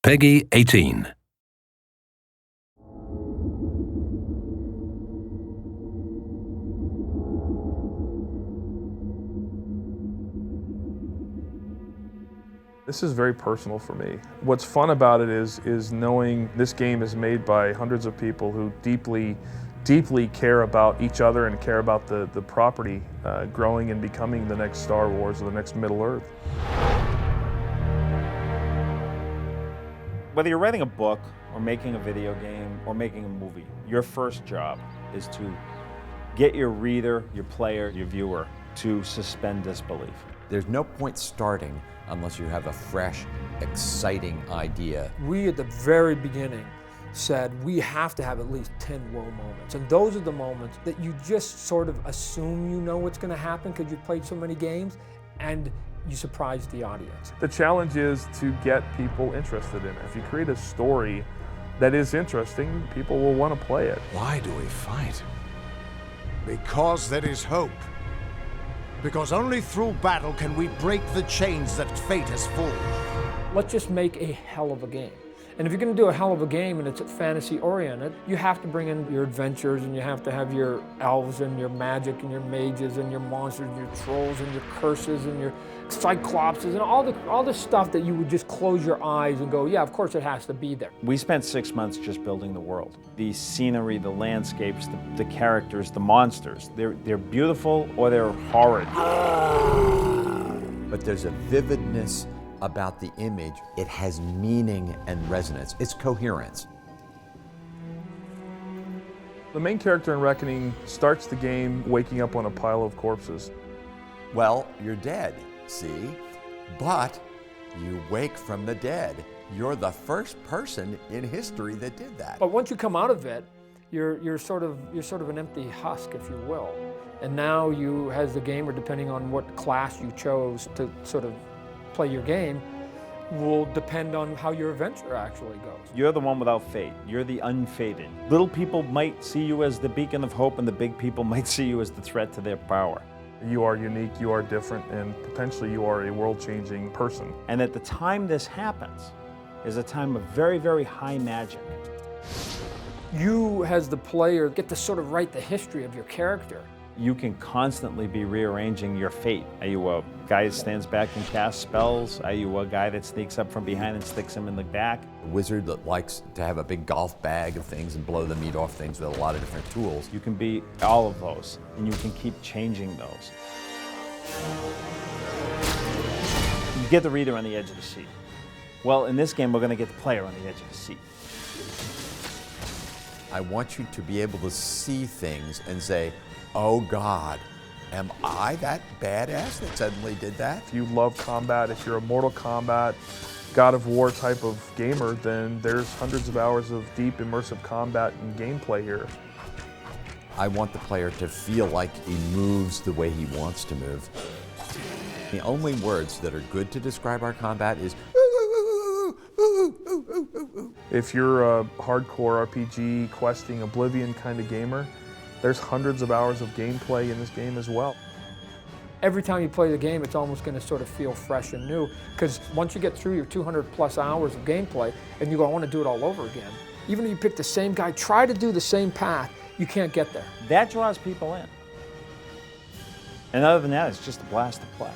Peggy 18. This is very personal for me. What's fun about it is knowing this game is made by hundreds of people who deeply care about each other and care about the property growing and becoming the next Star Wars or the next Middle-earth. Whether you're writing a book or making a video game or making a movie, your first job is to get your reader, your player, your viewer to suspend disbelief. There's no point starting unless you have a fresh, exciting idea. We at the very beginning said we have to have at least 10 whoa moments. And those are the moments that you just sort of assume you know what's going to happen because you've played so many games and you surprise the audience. The challenge is to get people interested in it. If you create a story that is interesting, people will want to play it. Why do we fight? Because there is hope. Because only through battle can we break the chains that fate has forged. Let's just make a hell of a game. And if you're going to do a hell of a game and it's fantasy oriented, you have to bring in your adventures and you have to have your elves and your magic and your mages and your monsters and your trolls and your curses and your cyclopses and all the stuff that you would just close your eyes and go, yeah, of course it has to be there. We spent 6 months just building the world. The scenery, the landscapes, the characters, the monsters. They're beautiful or they're horrid. But there's a vividness about the image. It has meaning and resonance. It's coherence. The main character in Reckoning starts the game waking up on a pile of corpses. Well, you're dead, see? But you wake from the dead. You're the first person in history that did that. But once you come out of it, you're sort of an empty husk, if you will. And now you, as the gamer, depending on what class you chose to sort of play your game, will depend on how your adventure actually goes. You're the one without fate. You're the unfated. Little people might see you as the beacon of hope and the big people might see you as the threat to their power. You are unique, you are different, and potentially you are a world-changing person. And at the time this happens is a time of very, very high magic. You, as the player, get to sort of write the history of your character. You can constantly be rearranging your fate. Are you a guy that stands back and casts spells? Are you a guy that sneaks up from behind and sticks him in the back? A wizard that likes to have a big golf bag of things and blow the meat off things with a lot of different tools. You can be all of those, and you can keep changing those. You get the reader on the edge of the seat. Well, in this game, we're going to get the player on the edge of the seat. I want you to be able to see things and say, oh God, am I that badass that suddenly did that? If you love combat, if you're a Mortal Kombat, God of War type of gamer, then there's hundreds of hours of deep immersive combat and gameplay here. I want the player to feel like he moves the way he wants to move. The only words that are good to describe our combat is if you're a hardcore RPG, questing, Oblivion kind of gamer, there's hundreds of hours of gameplay in this game as well. Every time you play the game, it's almost going to sort of feel fresh and new, because once you get through your 200+ hours of gameplay and you go, I want to do it all over again, even if you pick the same guy, try to do the same path, you can't get there. That draws people in. And other than that, it's just a blast to play.